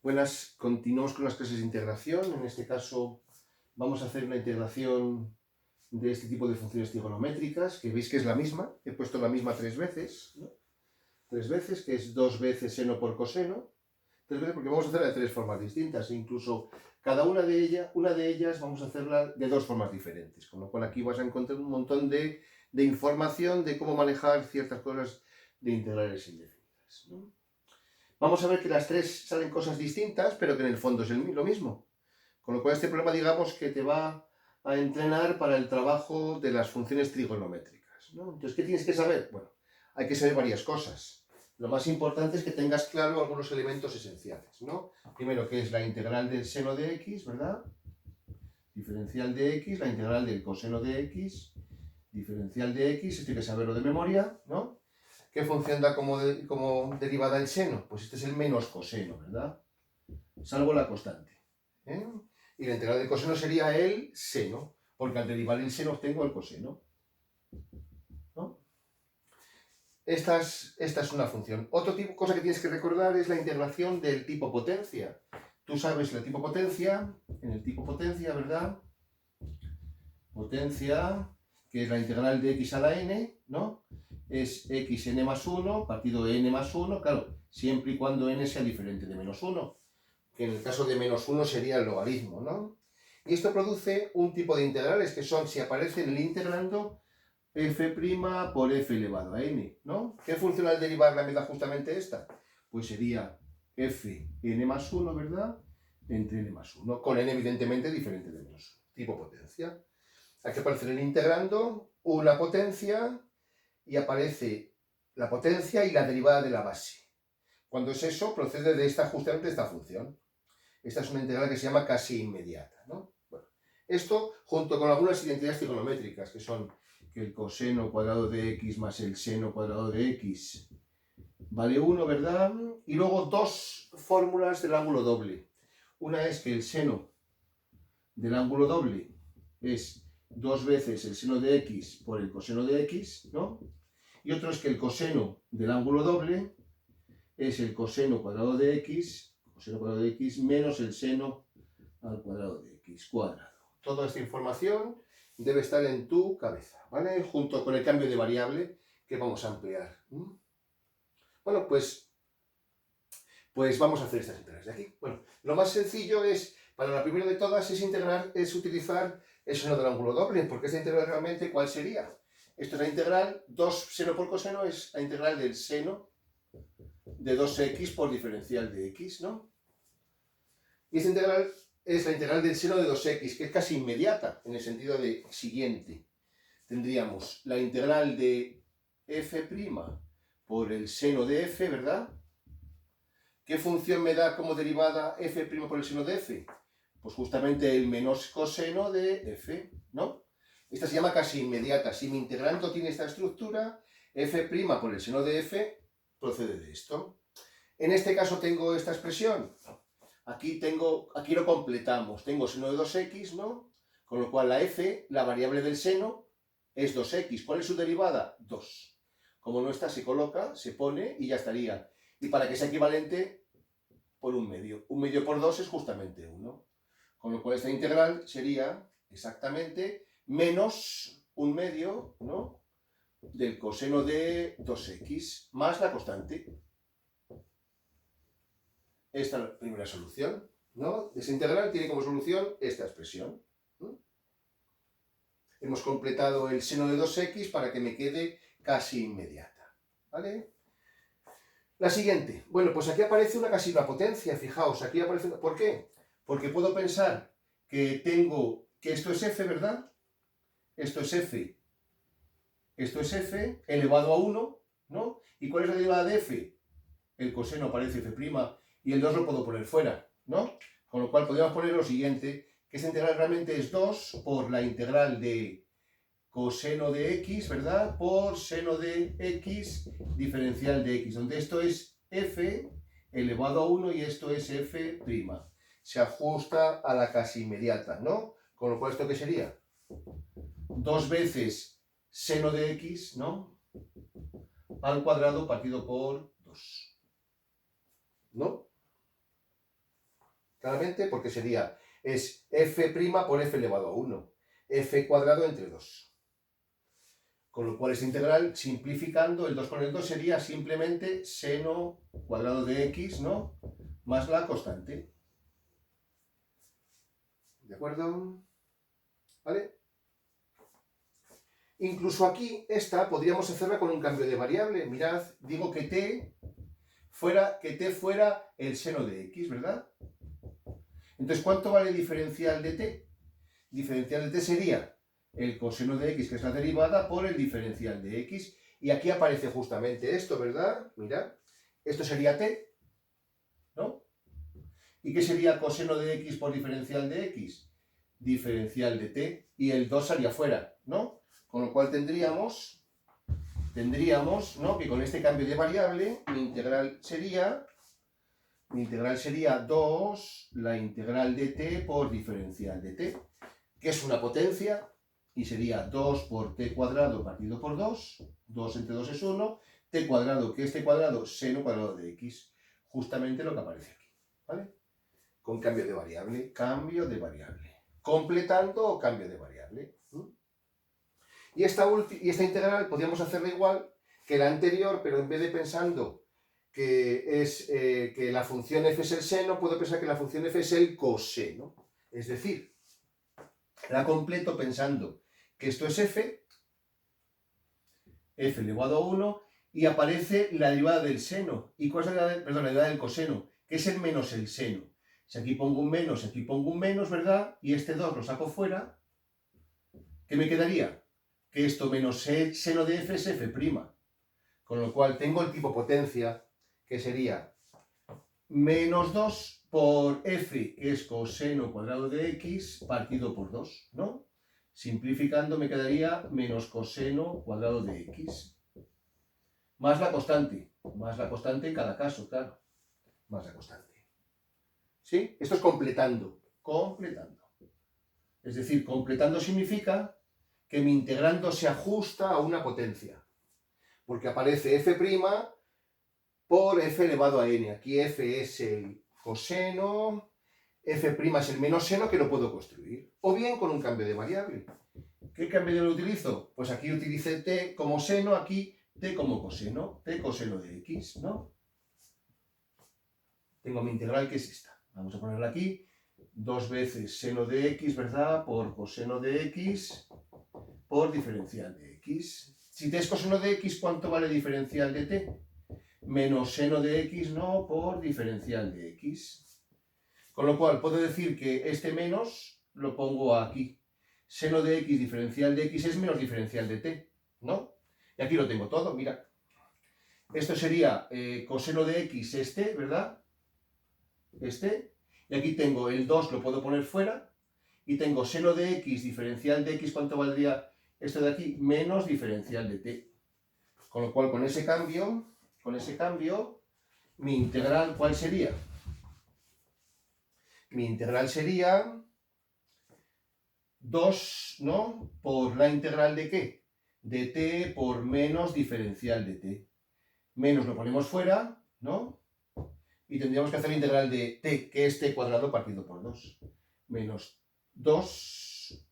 Buenas, continuamos con las clases de integración. En este caso vamos a hacer una integración de este tipo de funciones trigonométricas, que veis que es la misma. He puesto la misma tres veces, ¿no? Tres veces, que es dos veces seno por coseno. Tres veces porque vamos a hacerla de tres formas distintas. E incluso cada una de ellas vamos a hacerla de dos formas diferentes. Con lo cual aquí vas a encontrar un montón de información de cómo manejar ciertas cosas de integrales indefinidas, ¿no? Vamos a ver que las tres salen cosas distintas, pero que en el fondo es lo mismo. Con lo cual este problema, digamos, que te va a entrenar para el trabajo de las funciones trigonométricas, ¿no? Entonces, ¿qué tienes que saber? Bueno, hay que saber varias cosas. Lo más importante es que tengas claro algunos elementos esenciales, ¿no? Primero, que es la integral del seno de x, ¿verdad? Diferencial de x, la integral del coseno de x, diferencial de x, esto hay que saberlo de memoria, ¿no? ¿Qué función da como derivada el seno? Pues este es el menos coseno, ¿verdad? Salvo la constante, ¿eh? Y la integral del coseno sería el seno, porque al derivar el seno obtengo el coseno, ¿no? Esta es una función. Otra cosa que tienes que recordar es la integración del tipo potencia. Tú sabes el tipo potencia, ¿verdad? Potencia, que es la integral de x a la n, ¿no? Es xn más 1 partido de n más 1, claro, siempre y cuando n sea diferente de menos 1, que en el caso de menos 1 sería el logaritmo, ¿no? Y esto produce un tipo de integrales que son, si aparece en el integrando, f' por f elevado a n, ¿no? ¿Qué función al derivarla me da justamente esta? Pues sería f n más 1, ¿verdad? Entre n más 1, con n evidentemente diferente de menos 1, tipo potencia. Aquí aparece en el integrando una potencia y aparece la potencia y la derivada de la base. Cuando es eso, procede de justamente esta función. Esta es una integral que se llama casi inmediata, ¿no? Bueno, esto junto con algunas identidades trigonométricas, que son que el coseno cuadrado de x más el seno cuadrado de x vale 1, ¿verdad? Y luego dos fórmulas del ángulo doble. Una es que el seno del ángulo doble es dos veces el seno de x por el coseno de x, ¿no? Y otro es que el coseno del ángulo doble es el coseno cuadrado de x menos el seno al cuadrado de x cuadrado. Toda esta información debe estar en tu cabeza, ¿vale? Junto con el cambio de variable que vamos a emplear. Bueno, pues vamos a hacer estas integrales de aquí. Bueno, lo más sencillo es, para la primera de todas, es utilizar el seno del ángulo doble, porque esta integral realmente, ¿cuál sería? Esto es la integral, 2 seno por coseno es la integral del seno de 2x por diferencial de x, ¿no? Y esta integral es la integral del seno de 2x, que es casi inmediata, en el sentido de siguiente. Tendríamos la integral de f' por el seno de f, ¿verdad? ¿Qué función me da como derivada f' por el seno de f? Pues justamente el menos coseno de f, ¿no? Esta se llama casi inmediata. Si mi integrando tiene esta estructura, f' por el seno de f procede de esto. En este caso tengo esta expresión. Aquí lo completamos. Tengo seno de 2x, ¿no? Con lo cual la f, la variable del seno, es 2x. ¿Cuál es su derivada? 2. Como no está, se coloca, se pone y ya estaría. Y para que sea equivalente, por un medio. Un medio por 2 es justamente 1. Con lo cual esta integral sería exactamente menos un medio, ¿no?, del coseno de 2x más la constante. Esta es la primera solución, ¿no? Esa integral tiene como solución esta expresión. Hemos completado el seno de 2x para que me quede casi inmediata, ¿vale? La siguiente. Bueno, pues aquí aparece una casi una potencia, fijaos, aquí aparece una... ¿Por qué? Porque puedo pensar que esto es f, ¿verdad? Esto es f elevado a 1, ¿no? ¿Y cuál es la derivada de f? El coseno aparece f' y el 2 lo puedo poner fuera, ¿no? Con lo cual podríamos poner lo siguiente, que esta integral realmente es 2 por la integral de coseno de x, ¿verdad? Por seno de x diferencial de x, donde esto es f elevado a 1 y esto es f'. Se ajusta a la casi inmediata, ¿no? Con lo cual, ¿esto qué sería? 2 veces seno de x, ¿no?, al cuadrado partido por 2, ¿no? claramente, porque es f' por f elevado a 1, f cuadrado entre 2. Con lo cual esta integral, simplificando, el 2 con el 2 sería simplemente seno cuadrado de x, ¿no? Más la constante. ¿De acuerdo? ¿Vale? Incluso aquí, esta podríamos hacerla con un cambio de variable. Mirad, digo que t fuera el seno de x, ¿verdad? Entonces, ¿cuánto vale el diferencial de t? Diferencial de t sería el coseno de x, que es la derivada, por el diferencial de x. Y aquí aparece justamente esto, ¿verdad? Mirad, esto sería t, ¿no? ¿Y qué sería coseno de x por diferencial de x? Diferencial de t, y el 2 salía fuera, ¿no? Con lo cual tendríamos, ¿no?, que con este cambio de variable, mi integral sería 2, la integral de t por diferencial de t, que es una potencia, y sería 2 por t cuadrado partido por 2, 2 entre 2 es 1, t cuadrado, que es t cuadrado, seno cuadrado de x, justamente lo que aparece aquí, ¿vale? Con cambio de variable, completando o cambio de variable. Y esta integral podríamos hacerla igual que la anterior, pero en vez de pensando que la función f es el seno, puedo pensar que la función f es el coseno. Es decir, la completo pensando que esto es f elevado a 1, y aparece la derivada del seno. ¿Y cuál es la derivada del coseno? Que es el menos el seno. Si aquí pongo un menos, aquí pongo un menos, ¿verdad? Y este 2 lo saco fuera, ¿qué me quedaría? Que esto menos seno de f es f'. Con lo cual tengo el tipo potencia, que sería menos 2 por f, que es coseno cuadrado de x, partido por 2, ¿no? Simplificando me quedaría menos coseno cuadrado de x. Más la constante en cada caso, claro. Más la constante. ¿Sí? Esto es completando. Es decir, completando significa que mi integrando se ajusta a una potencia. Porque aparece f' por f elevado a n. Aquí f es el coseno, f' es el menos seno, que lo puedo construir. O bien con un cambio de variable. ¿Qué cambio de variable utilizo? Pues aquí utilicé t como seno, aquí t como coseno. T coseno de x, ¿no? Tengo mi integral, que es esta. Vamos a ponerla aquí. 2 veces seno de x, ¿verdad? Por coseno de x por diferencial de x. Si t es coseno de x, ¿cuánto vale diferencial de t? Menos seno de x, no, por diferencial de x. Con lo cual puedo decir que este menos lo pongo aquí. Seno de x diferencial de x es menos diferencial de t, ¿no? Y aquí lo tengo todo, mira. Esto sería coseno de x este, ¿verdad? Este. Y aquí tengo el 2, lo puedo poner fuera. Y tengo seno de x diferencial de x, ¿cuánto valdría esto de aquí? Menos diferencial de t. Con lo cual, con ese cambio, mi integral, ¿cuál sería? Mi integral sería 2, ¿no?, por la integral de ¿qué? De t por menos diferencial de t. Menos lo ponemos fuera, ¿no? Y tendríamos que hacer la integral de t, que es t cuadrado partido por 2. Menos 2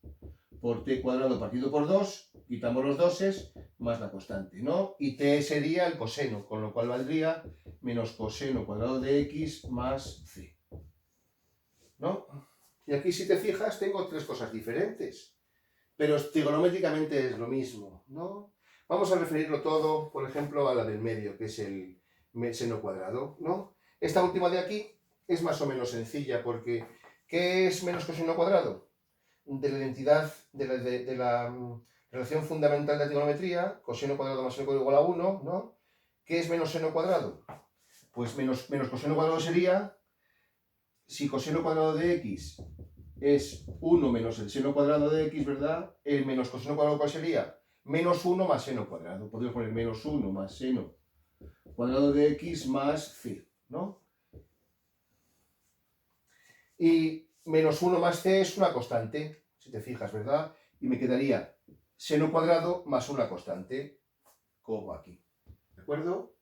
por t cuadrado partido por 2, quitamos los doses, más la constante, ¿no? Y t sería el coseno, con lo cual valdría menos coseno cuadrado de x más c, ¿no? Y aquí, si te fijas, tengo tres cosas diferentes, pero trigonométricamente es lo mismo, ¿no? Vamos a referirlo todo, por ejemplo, a la del medio, que es el seno cuadrado, ¿no? Esta última de aquí es más o menos sencilla, porque ¿qué es menos coseno cuadrado? De la identidad, de la relación fundamental de la trigonometría, coseno cuadrado más seno cuadrado igual a 1, ¿no? ¿Qué es menos seno cuadrado? Pues menos coseno cuadrado sería, si coseno cuadrado de x es 1 menos el seno cuadrado de x, ¿verdad? El menos coseno cuadrado, ¿cuál sería? Menos 1 más seno cuadrado. Podemos poner menos 1 más seno cuadrado de x más c, ¿no? Y menos 1 más c es una constante, si te fijas, ¿verdad? Y me quedaría seno cuadrado más una constante, como aquí. ¿De acuerdo?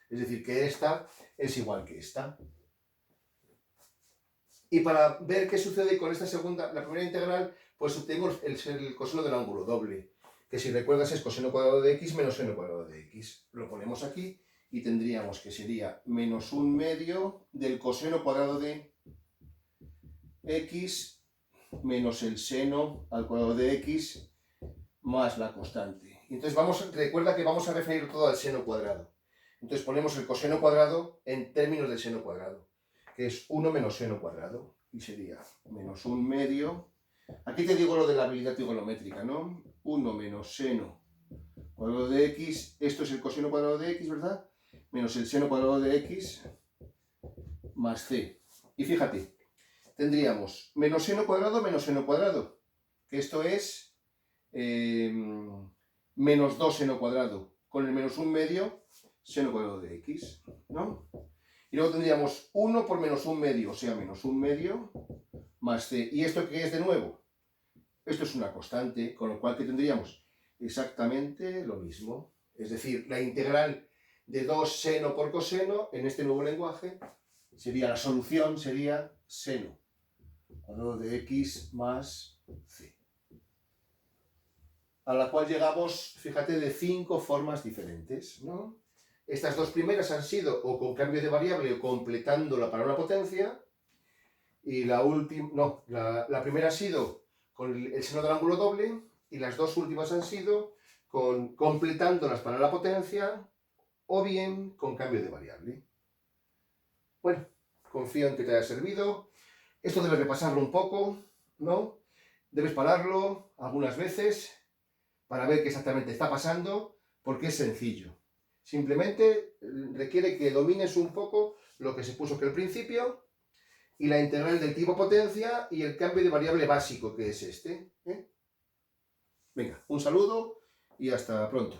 Es decir, que esta es igual que esta. Y para ver qué sucede con esta segunda, la primera integral, pues obtengo el coseno del ángulo doble, que si recuerdas es coseno cuadrado de x menos seno cuadrado de x. Lo ponemos aquí y tendríamos que sería menos 1/2 del coseno cuadrado de x menos el seno al cuadrado de x más la constante. Entonces recuerda que vamos a referir todo al seno cuadrado. Entonces ponemos el coseno cuadrado en términos del seno cuadrado, que es 1 menos seno cuadrado, y sería menos 1/2. Aquí te digo lo de la habilidad trigonométrica, ¿no? 1 menos seno cuadrado de x, esto es el coseno cuadrado de x, ¿verdad? Menos el seno cuadrado de x más c. Y fíjate, tendríamos menos seno cuadrado, que esto es menos 2 seno cuadrado, con el menos 1/2 seno cuadrado de x, ¿no? Y luego tendríamos 1 por menos 1/2, o sea, menos 1/2 más c. ¿Y esto qué es de nuevo? Esto es una constante, con lo cual ¿qué tendríamos? Exactamente lo mismo. Es decir, la integral de 2 seno por coseno, en este nuevo lenguaje, sería la solución, sería seno cuadrado de x más c. A la cual llegamos, fíjate, de 5 formas diferentes, ¿no? Estas dos primeras han sido o con cambio de variable o completándola para una potencia. Y la última, no, la primera ha sido con el seno del ángulo doble. Y las dos últimas han sido completándolas para la potencia o bien con cambio de variable. Bueno, confío en que te haya servido. Esto debes repasarlo un poco, ¿no? Debes pararlo algunas veces para ver qué exactamente está pasando, porque es sencillo. Simplemente requiere que domines un poco lo que se puso aquí al principio y la integral del tipo potencia y el cambio de variable básico, que es este. Venga, un saludo y hasta pronto.